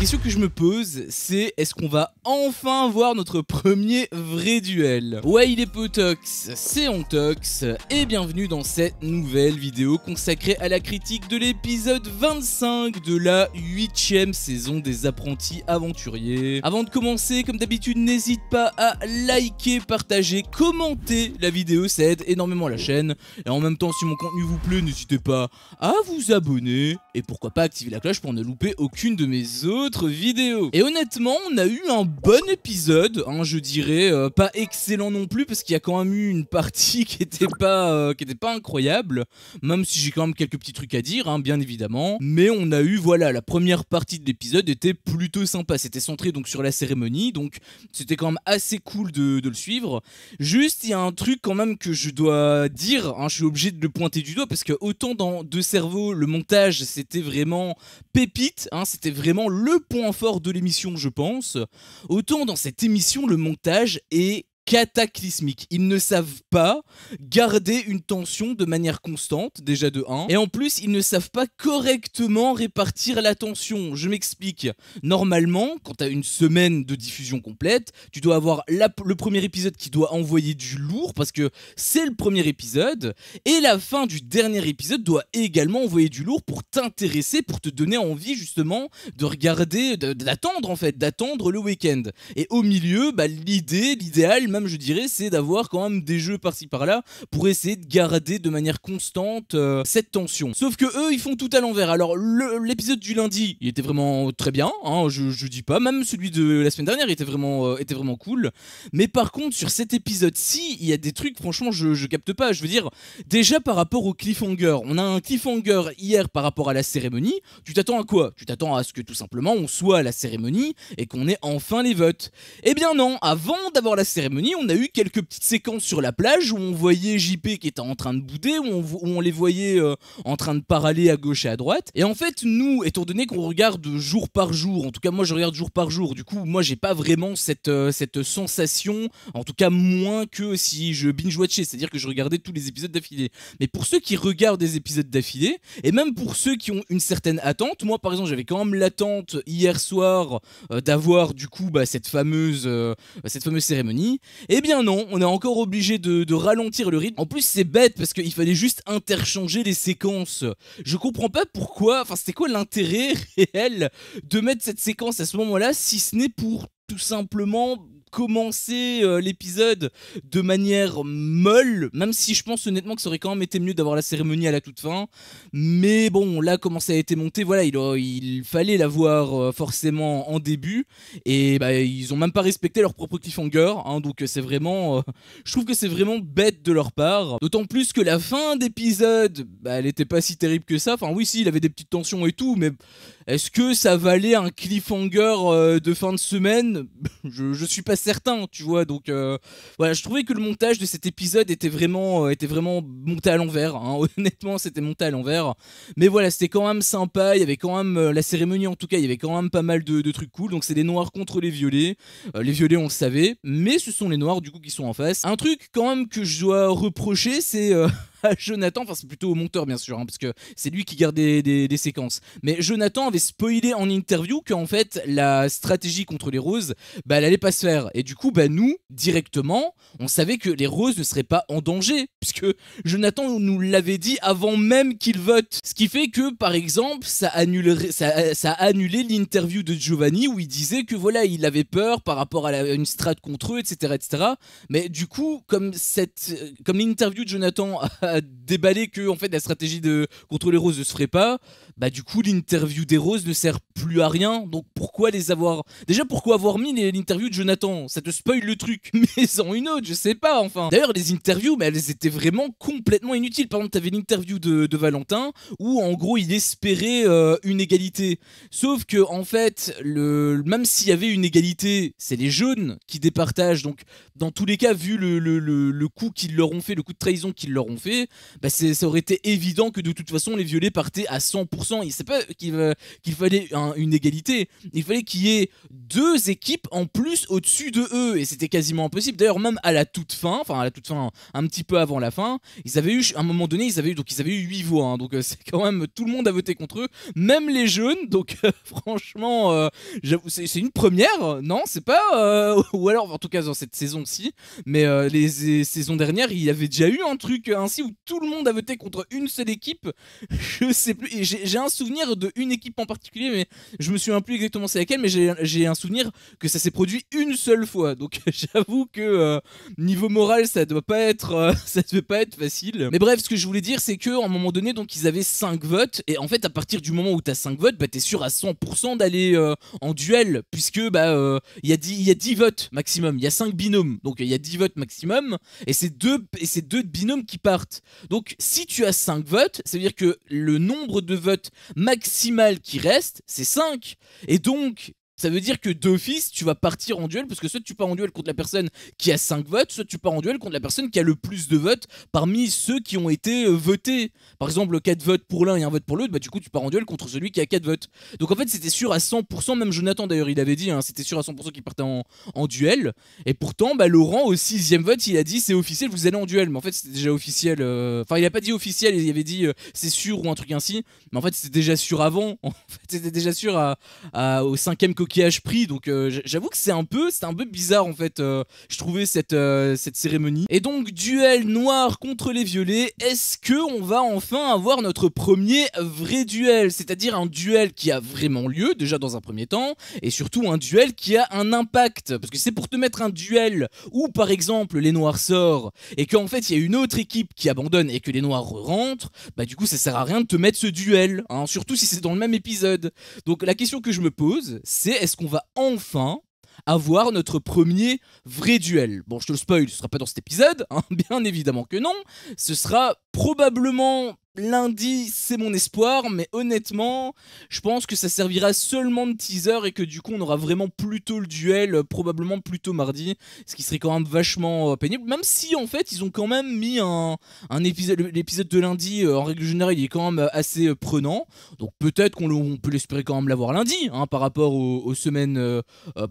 question que je me pose, c'est est-ce qu'on va enfin voir notre premier vrai duel? Ouais, il est Potox, c'est Ontox, et bienvenue dans cette nouvelle vidéo consacrée à la critique de l'épisode 25 de la 8ème saison des Apprentis Aventuriers. Avant de commencer, comme d'habitude, n'hésite pas à liker, partager, commenter la vidéo, ça aide énormément la chaîne. Et en même temps, si mon contenu vous plaît, n'hésitez pas à vous abonner, et pourquoi pas activer la cloche pour ne louper aucune de mes autres vidéos. Et honnêtement, on a eu un bon épisode, hein, je dirais, pas excellent non plus, parce qu'il y a quand même eu une partie qui était pas incroyable, même si j'ai quand même quelques petits trucs à dire, hein, bien évidemment. Mais on a eu, voilà, la première partie de l'épisode était plutôt sympa, c'était centré donc sur la cérémonie, donc c'était quand même assez cool de le suivre. Juste, il y a un truc quand même que je dois dire, hein, je suis obligé de le pointer du doigt, parce que autant dans Deux Cerveaux, le montage, c'était vraiment pépite, hein, c'était vraiment le point fort de l'émission, je pense. Autant dans cette émission, le montage est cataclysmique. Ils ne savent pas garder une tension de manière constante, déjà de 1. Et en plus, ils ne savent pas correctement répartir la tension. Je m'explique. Normalement, quand tu as une semaine de diffusion complète, tu dois avoir le premier épisode qui doit envoyer du lourd, parce que c'est le premier épisode, et la fin du dernier épisode doit également envoyer du lourd pour t'intéresser, pour te donner envie justement de regarder, d'attendre en fait, d'attendre le week-end. Et au milieu, bah, l'idéal même je dirais, c'est d'avoir quand même des jeux par-ci par-là pour essayer de garder de manière constante cette tension. Sauf que eux, ils font tout à l'envers. Alors l'épisode du lundi, il était vraiment très bien, hein, je dis pas, même celui de la semaine dernière était vraiment cool. Mais par contre, sur cet épisode-ci, il y a des trucs, franchement, je capte pas. Je veux dire, déjà par rapport au cliffhanger, on a un cliffhanger hier par rapport à la cérémonie. Tu t'attends à quoi? Tu t'attends à ce que tout simplement on soit à la cérémonie et qu'on ait enfin les votes. Eh bien non, avant d'avoir la cérémonie, on a eu quelques petites séquences sur la plage où on voyait JP qui était en train de bouder, où on les voyait en train de parler à gauche et à droite. Et en fait, nous, étant donné qu'on regarde jour par jour, en tout cas moi je regarde jour par jour, du coup moi j'ai pas vraiment cette sensation, en tout cas moins que si je binge-watchais, c'est-à-dire que je regardais tous les épisodes d'affilée. Mais pour ceux qui regardent des épisodes d'affilée, et même pour ceux qui ont une certaine attente, moi par exemple j'avais quand même l'attente hier soir d'avoir du coup cette fameuse cérémonie. Eh bien non, on est encore obligé de ralentir le rythme. En plus c'est bête parce qu'il fallait juste interchanger les séquences. Je comprends pas pourquoi, enfin c'était quoi l'intérêt réel de mettre cette séquence à ce moment-là, si ce n'est pour tout simplement commencer l'épisode de manière molle, même si je pense honnêtement que ça aurait quand même été mieux d'avoir la cérémonie à la toute fin. Mais bon, là comment ça a été monté, voilà, il fallait l'avoir forcément en début, et bah ils ont même pas respecté leur propre cliffhanger, hein, donc c'est vraiment, je trouve que c'est vraiment bête de leur part. D'autant plus que la fin d'épisode, bah elle était pas si terrible que ça. Enfin oui, si, il avait des petites tensions et tout, mais est-ce que ça valait un cliffhanger de fin de semaine? Je suis pas certain, tu vois. Donc voilà, je trouvais que le montage de cet épisode était vraiment monté à l'envers, hein. Honnêtement, c'était monté à l'envers. Mais voilà, c'était quand même sympa. Il y avait quand même la cérémonie, en tout cas, il y avait quand même pas mal de trucs cool. Donc c'est les noirs contre les violets. Les violets, on le savait, mais ce sont les noirs du coup qui sont en face. Un truc quand même que je dois reprocher, c'est à Jonathan, enfin c'est plutôt au monteur bien sûr, hein, parce que c'est lui qui garde des séquences. Mais Jonathan avait spoilé en interview qu'en fait la stratégie contre les roses, bah elle allait pas se faire. Et du coup, bah nous, directement, on savait que les roses ne seraient pas en danger, puisque Jonathan nous l'avait dit avant même qu'il vote. Ce qui fait que, par exemple, ça a annulé l'interview de Giovanni où il disait que voilà, il avait peur par rapport à une strat contre eux, etc., etc. Mais du coup, comme l'interview de Jonathan a déballé que en fait la stratégie contre les roses ne se ferait pas, bah du coup l'interview des roses ne sert plus à rien. Donc pourquoi avoir mis l'interview de Jonathan? Ça te spoil le truc, mais sans une autre, je sais pas, enfin. D'ailleurs les interviews, mais elles étaient vraiment complètement inutiles. Par exemple, t'avais l'interview de Valentin où en gros il espérait une égalité, sauf que en fait même s'il y avait une égalité, c'est les jaunes qui départagent. Donc dans tous les cas, vu le coup qu'ils leur ont fait, le coup de trahison qu'ils leur ont fait, violet, bah ça aurait été évident que de toute façon les violets partaient à 100%. Il sait pas qu'il fallait une égalité, il fallait qu'il y ait 2 équipes en plus au-dessus de eux, et c'était quasiment impossible. D'ailleurs même à la toute fin, enfin à la toute fin, un petit peu avant la fin, ils avaient eu, à un moment donné, ils avaient eu 8 voix, hein, donc c'est quand même, tout le monde a voté contre eux, même les jaunes, donc franchement, c'est une première, non, c'est pas, ou alors en tout cas dans cette saison-ci, mais les saisons dernières, il y avait déjà eu un truc ainsi où tout le monde a voté contre une seule équipe, je sais plus, et j'ai un souvenir de une équipe en particulier, mais je me souviens plus exactement c'est laquelle, mais j'ai un souvenir que ça s'est produit une seule fois, donc j'avoue que niveau moral ça doit pas être ça devait pas être facile. Mais bref, ce que je voulais dire c'est que à un moment donné, donc ils avaient 5 votes, et en fait à partir du moment où t'as 5 votes, bah t'es sûr à 100% d'aller en duel, puisque bah il y a 10 votes maximum, il y a 5 binômes, donc il y a 10 votes maximum, et c'est deux binômes qui partent. Donc si tu as 5 votes, ça veut dire que le nombre de votes maximal qui reste c'est 5, et donc ça veut dire que d'office, tu vas partir en duel, parce que soit tu pars en duel contre la personne qui a 5 votes, soit tu pars en duel contre la personne qui a le plus de votes parmi ceux qui ont été votés. Par exemple, 4 votes pour l'un et 1 vote pour l'autre, bah du coup tu pars en duel contre celui qui a 4 votes. Donc en fait c'était sûr à 100%, même Jonathan d'ailleurs il avait dit, hein, c'était sûr à 100% qu'il partait en duel. Et pourtant, bah Laurent au 6ème vote, il a dit c'est officiel, vous allez en duel. Mais en fait c'était déjà officiel, enfin il a pas dit officiel, il avait dit c'est sûr ou un truc ainsi. Mais en fait c'était déjà sûr avant, en fait c'était déjà sûr au 5ème coquillage pris, donc j'avoue que c'était un peu bizarre en fait, je trouvais cette cérémonie. Et donc duel noir contre les violets, est-ce que on va enfin avoir notre premier vrai duel, c'est-à-dire un duel qui a vraiment lieu déjà dans un premier temps, et surtout un duel qui a un impact, parce que c'est pour te mettre un duel où par exemple les noirs sortent et qu'en fait il y a une autre équipe qui abandonne et que les noirs rentrent, bah du coup ça sert à rien de te mettre ce duel, hein, surtout si c'est dans le même épisode. Donc la question que je me pose, c'est est-ce qu'on va enfin avoir notre premier vrai duel? Bon, je te le spoil, ce sera pas dans cet épisode, hein, bien évidemment que non. Ce sera probablement lundi, c'est mon espoir, mais honnêtement, je pense que ça servira seulement de teaser et que du coup on aura vraiment plutôt le duel, probablement plutôt mardi, ce qui serait quand même vachement pénible, même si en fait ils ont quand même mis un épisode, l'épisode de lundi en règle générale il est quand même assez prenant, donc peut-être qu'on peut l'espérer quand même l'avoir lundi, hein, par rapport aux semaines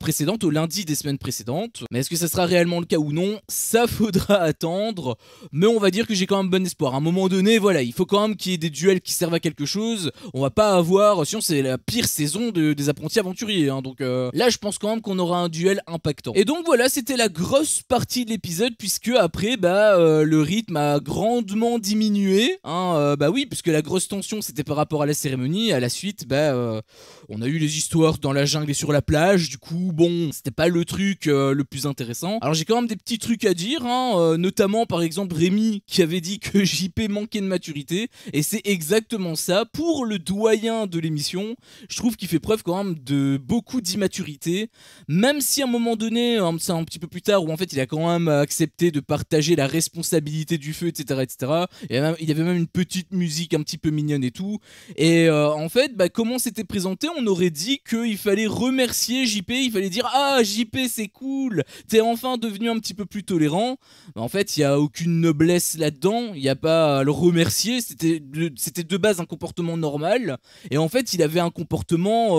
précédentes, au lundi des semaines précédentes, mais est-ce que ça sera réellement le cas ou non, ça faudra attendre, mais on va dire que j'ai quand même bon espoir. À un moment donné, voilà, il faut quand même qu'il y ait des duels qui servent à quelque chose. On va pas avoir, sinon c'est la pire saison des apprentis aventuriers, hein, donc là je pense quand même qu'on aura un duel impactant. Et donc voilà, c'était la grosse partie de l'épisode, puisque après le rythme a grandement diminué, hein, bah oui, puisque la grosse tension c'était par rapport à la cérémonie. À la suite, on a eu les histoires dans la jungle et sur la plage, du coup bon, c'était pas le truc le plus intéressant. Alors j'ai quand même des petits trucs à dire, hein, notamment par exemple Rémi qui avait dit que JP manquait de maturité, et c'est exactement ça. Pour le doyen de l'émission, je trouve qu'il fait preuve quand même de beaucoup d'immaturité, même si à un moment donné, c'est un petit peu plus tard, où en fait il a quand même accepté de partager la responsabilité du feu, etc. etc. Il y avait même une petite musique un petit peu mignonne et tout, et en fait, comment c'était présenté, on aurait dit qu'il fallait remercier JP, il fallait dire ah JP c'est cool, t'es enfin devenu un petit peu plus tolérant. En fait il n'y a aucune noblesse là-dedans, il n'y a pas à le remercier, c'était de base un comportement normal, et en fait il avait un comportement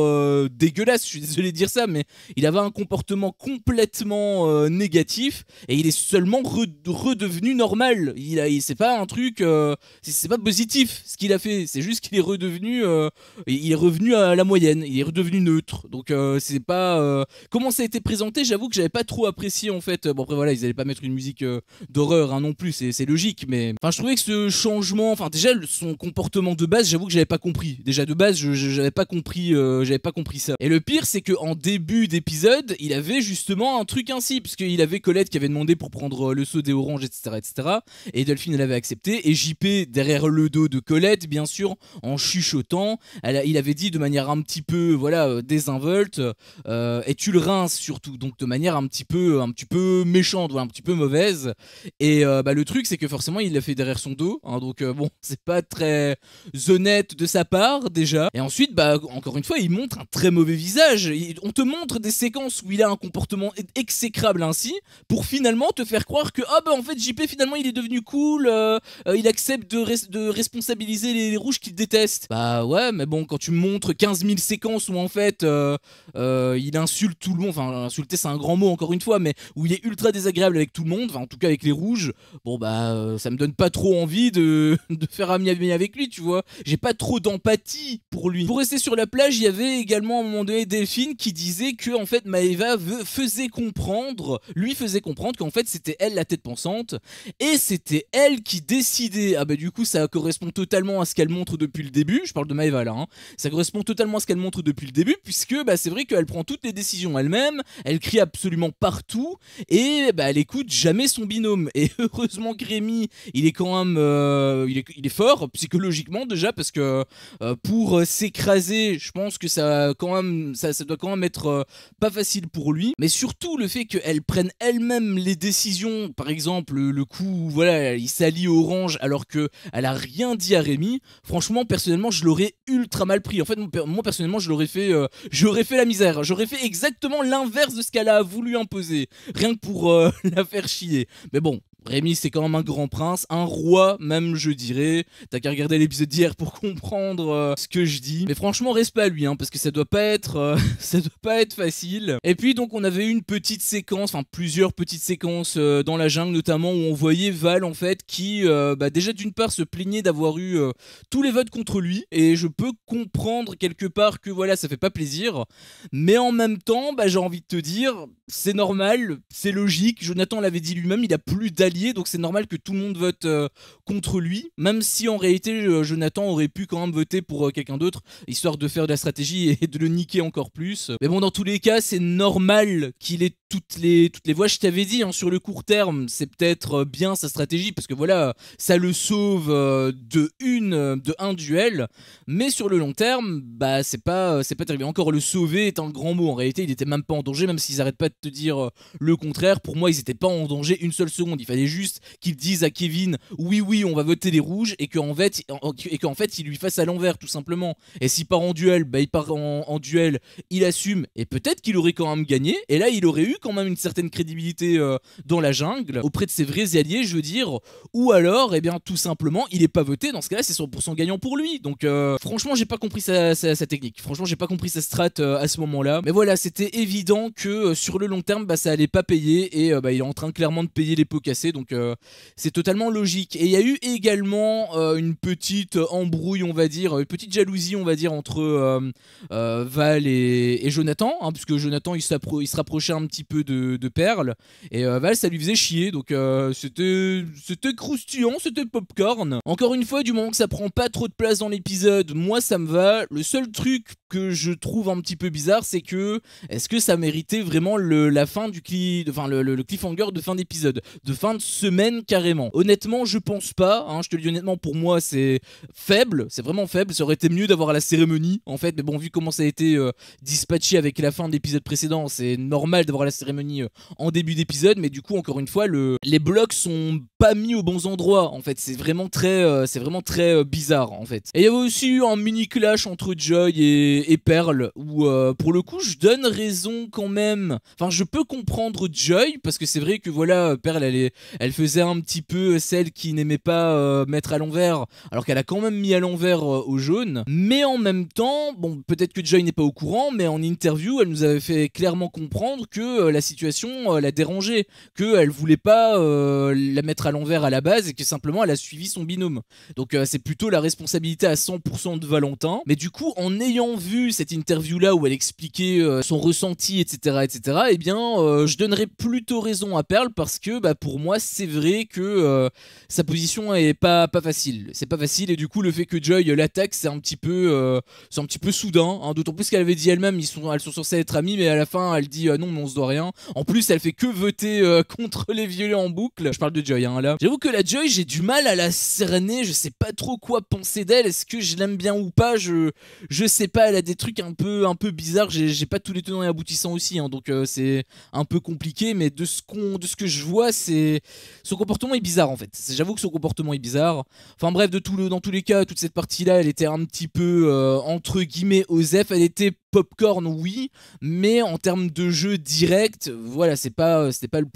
dégueulasse, je suis désolé de dire ça, mais il avait un comportement complètement négatif, et il est seulement redevenu normal. C'est pas un truc, c'est pas positif ce qu'il a fait, c'est juste qu'il est redevenu, il est revenu à la moyenne, il est redevenu neutre, donc c'est pas... Comment ça a été présenté, j'avoue que j'avais pas trop apprécié en fait. Bon après voilà, ils allaient pas mettre une musique d'horreur, hein, non plus, c'est logique, mais enfin je trouvais que ce changement, enfin déjà son comportement de base, j'avoue que j'avais pas compris. Déjà de base, j'avais pas compris ça. Et le pire, c'est que en début d'épisode, il avait justement un truc ainsi, puisqu'il avait Colette qui avait demandé pour prendre le seau des oranges, etc., etc. Et Delphine elle avait accepté, et JP derrière le dos de Colette, bien sûr, en chuchotant, il avait dit de manière un petit peu, voilà, désinvolte, et tu le rinces surtout, donc de manière un petit peu méchante, voilà, un petit peu mauvaise. Et le truc, c'est que forcément, il l'a fait derrière son dos, hein, donc bon, c'est pas très honnête de sa part déjà. Et ensuite, bah encore une fois, il montre un très mauvais visage. On te montre des séquences où il a un comportement exécrable ainsi, pour finalement te faire croire que ah bah en fait JP finalement il est devenu cool, il accepte de responsabiliser les rouges qu'il déteste. Bah ouais, mais bon, quand tu me montres 15 000 séquences où en fait il insulte tout le monde, enfin insulter c'est un grand mot encore une fois, mais où il est ultra désagréable avec tout le monde, enfin en tout cas avec les rouges, bon bah ça me donne pas trop envie de faire ami avec lui, tu vois. J'ai pas trop d'empathie pour lui. Pour rester sur la plage, il y avait également à un moment donné Delphine qui disait que en fait Maëva lui faisait comprendre qu'en fait c'était elle la tête pensante et c'était elle qui décidait. Ah bah du coup ça correspond totalement à ce qu'elle montre depuis le début, je parle de Maëva là, hein. Ça correspond totalement à ce qu'elle montre depuis le début, puisque bah, c'est vrai qu'elle prend toutes les décisions elle-même, elle crie absolument partout et bah, elle écoute jamais son binôme. Et heureusement que Rémi il est quand même il est fort psychologiquement déjà, parce que pour s'écraser, je pense que ça doit quand même être pas facile pour lui. Mais surtout le fait qu'elle prenne elle-même les décisions, par exemple le coup où, voilà, il s'allie au Orange alors que elle a rien dit à Rémi, franchement personnellement je l'aurais ultra mal pris. En fait moi personnellement j'aurais fait la misère, j'aurais fait exactement l'inverse de ce qu'elle a voulu imposer, rien que pour la faire chier. Mais bon, Rémi c'est quand même un grand prince, un roi même je dirais. T'as qu'à regarder l'épisode d'hier pour comprendre ce que je dis. Mais franchement respect à lui, hein, parce que ça doit pas être ça doit pas être facile. Et puis donc on avait une petite séquence, enfin plusieurs petites séquences dans la jungle notamment, où on voyait Val en fait qui bah, déjà d'une part se plaignait d'avoir eu tous les votes contre lui, et je peux comprendre quelque part que voilà ça fait pas plaisir, mais en même temps bah, j'ai envie de te dire c'est normal, c'est logique. Jonathan l'avait dit lui-même, il a plus d'alliés, donc c'est normal que tout le monde vote contre lui, même si en réalité Jonathan aurait pu quand même voter pour quelqu'un d'autre, histoire de faire de la stratégie et de le niquer encore plus. Mais bon, dans tous les cas, c'est normal qu'il ait toutes les voix. Je t'avais dit, hein, sur le court terme, c'est peut-être bien sa stratégie, parce que voilà, ça le sauve de un duel, mais sur le long terme, bah c'est pas terrible. Encore le sauver est un grand mot, en réalité il était même pas en danger, même s'ils arrêtent pas de te dire le contraire. Pour moi ils étaient pas en danger une seule seconde, il fallait juste qu'ils disent à Kevin oui on va voter les rouges, et qu'en fait il lui fasse à l'envers tout simplement. Et s'il part en duel, bah il part en duel, il assume, et peut-être qu'il aurait quand même gagné, et là il aurait eu quand même une certaine crédibilité dans la jungle, auprès de ses vrais alliés je veux dire. Ou alors eh bien tout simplement il est pas voté, dans ce cas là c'est 100% gagnant pour lui. Donc franchement j'ai pas compris sa technique, franchement j'ai pas compris sa strat à ce moment là. Mais voilà, c'était évident que sur le long terme bah, ça allait pas payer, et bah, il est en train clairement de payer les pots cassés, donc c'est totalement logique. Et il y a eu également une petite embrouille on va dire, une petite jalousie on va dire entre Val et Jonathan, hein, puisque Jonathan il se rapprochait un petit peu de Perle, et Val ça lui faisait chier, donc c'était croustillant, c'était popcorn. Encore une fois, du moment que ça prend pas trop de place dans l'épisode, moi ça me va. Le seul truc que je trouve un petit peu bizarre, c'est que est-ce que ça méritait vraiment la fin le cliffhanger de fin d'épisode, de fin de semaine carrément? Honnêtement je pense pas, hein, je te le dis honnêtement, pour moi c'est faible, c'est vraiment faible. Ça aurait été mieux d'avoir la cérémonie en fait, mais bon, vu comment ça a été dispatché avec la fin de l'épisode précédent, c'est normal d'avoir la cérémonie en début d'épisode. Mais du coup encore une fois les blocs sont pas mis aux bons endroits en fait, c'est vraiment très bizarre en fait. Et il y avait aussi eu un mini clash entre Joy et Pearl, où pour le coup je donne raison quand même, enfin je peux comprendre Joy, parce que c'est vrai que voilà, Pearl elle faisait un petit peu celle qui n'aimait pas mettre à l'envers, alors qu'elle a quand même mis à l'envers au jaune. Mais en même temps, bon, peut-être que Joy n'est pas au courant, mais en interview elle nous avait fait clairement comprendre que la situation la dérangeait, qu'elle voulait pas la mettre à l'envers à la base, et que simplement elle a suivi son binôme. Donc c'est plutôt la responsabilité à 100% de Valentin. Mais du coup, en ayant vu cette interview là où elle expliquait son ressenti, etc., eh bien je donnerais plutôt raison à Pearl, parce que bah, pour moi c'est vrai que sa position est pas facile, c'est pas facile. Et du coup le fait que Joy l'attaque, c'est un petit peu soudain, hein, d'autant plus qu'elle avait dit elle-même elles sont censées être amies, mais à la fin elle dit non mais on se doit rien. En plus elle fait que voter contre les violets en boucle. Je parle de Joy hein, là. J'avoue que la Joy j'ai du mal à la cerner, je sais pas trop quoi penser d'elle. Est-ce que je l'aime bien ou pas? Je sais pas, elle a des trucs un peu bizarres, j'ai pas tous les tenants et aboutissants aussi, hein, donc c'est un peu compliqué. Mais de ce que je vois, c'est son comportement est bizarre en fait. J'avoue que son comportement est bizarre. Enfin bref, dans tous les cas, toute cette partie-là, elle était un petit peu entre guillemets OSEF. Elle était popcorn, oui, mais en termes de jeu direct, voilà, c'était pas le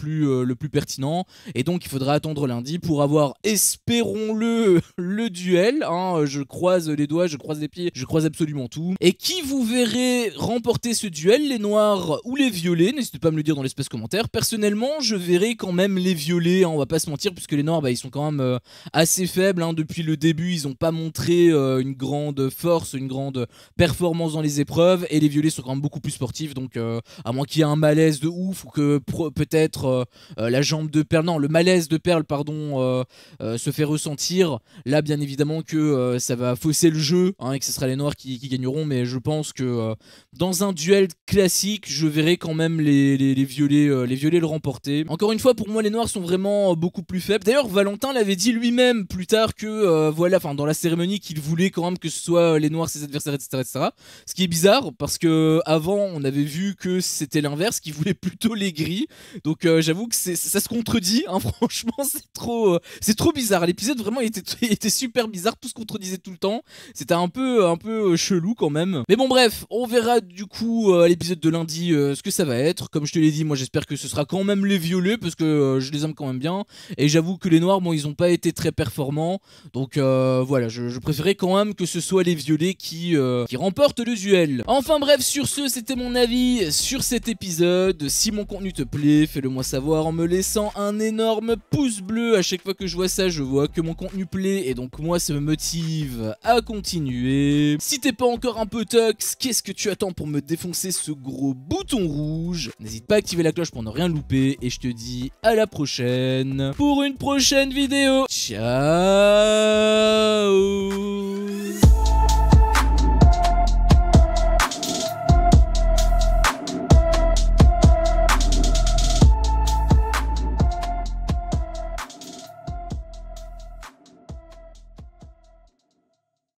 plus pertinent. Et donc il faudra attendre lundi pour avoir, espérons-le, le duel. Hein, je croise les doigts, je croise les pieds, je croise absolument tout. Et qui vous verrez remporter ce duel, les noirs ou les violets? N'hésitez pas à me le dire dans l'espace commentaire. Personnellement, je verrai quand même les violets, hein, on va pas se mentir, puisque les noirs, bah, ils sont quand même assez faibles. Hein, depuis le début, ils ont pas montré une grande force, une grande performance dans les épreuves. Et les violets sont quand même beaucoup plus sportifs, donc à moins qu'il y ait un malaise de ouf ou que peut-être la jambe de perle, non, le malaise de perle, pardon, se fait ressentir. Là, bien évidemment que ça va fausser le jeu, hein, et que ce sera les noirs qui gagneront, mais je pense que dans un duel classique, je verrai quand même les violets le remporter. Encore une fois, pour moi, les noirs sont vraiment beaucoup plus faibles. D'ailleurs, Valentin l'avait dit lui-même plus tard que voilà, enfin dans la cérémonie, qu'il voulait quand même que ce soit les noirs ses adversaires, etc., etc. Ce qui est bizarre parce que avant on avait vu que c'était l'inverse, qui voulait plutôt les gris. Donc j'avoue que ça se contredit, hein, franchement c'est trop bizarre. L'épisode vraiment était super bizarre, tout se contredisait tout le temps. C'était un peu chelou quand même. Mais bon bref, on verra du coup à l'épisode de lundi ce que ça va être. Comme je te l'ai dit, moi j'espère que ce sera quand même les violets parce que je les aime quand même bien. Et j'avoue que les noirs, bon, ils ont pas été très performants. Donc voilà, je préférais quand même que ce soit les violets qui remportent le duel. Enfin bref, sur ce, c'était mon avis sur cet épisode. Si mon contenu te plaît, fais-le moi savoir en me laissant un énorme pouce bleu. À chaque fois que je vois ça, je vois que mon contenu plaît et donc moi ça me motive à continuer. Si t'es pas encore un peu tox, qu'est-ce que tu attends pour me défoncer ce gros bouton rouge? N'hésite pas à activer la cloche pour ne rien louper et je te dis à la prochaine pour une prochaine vidéo. Ciao.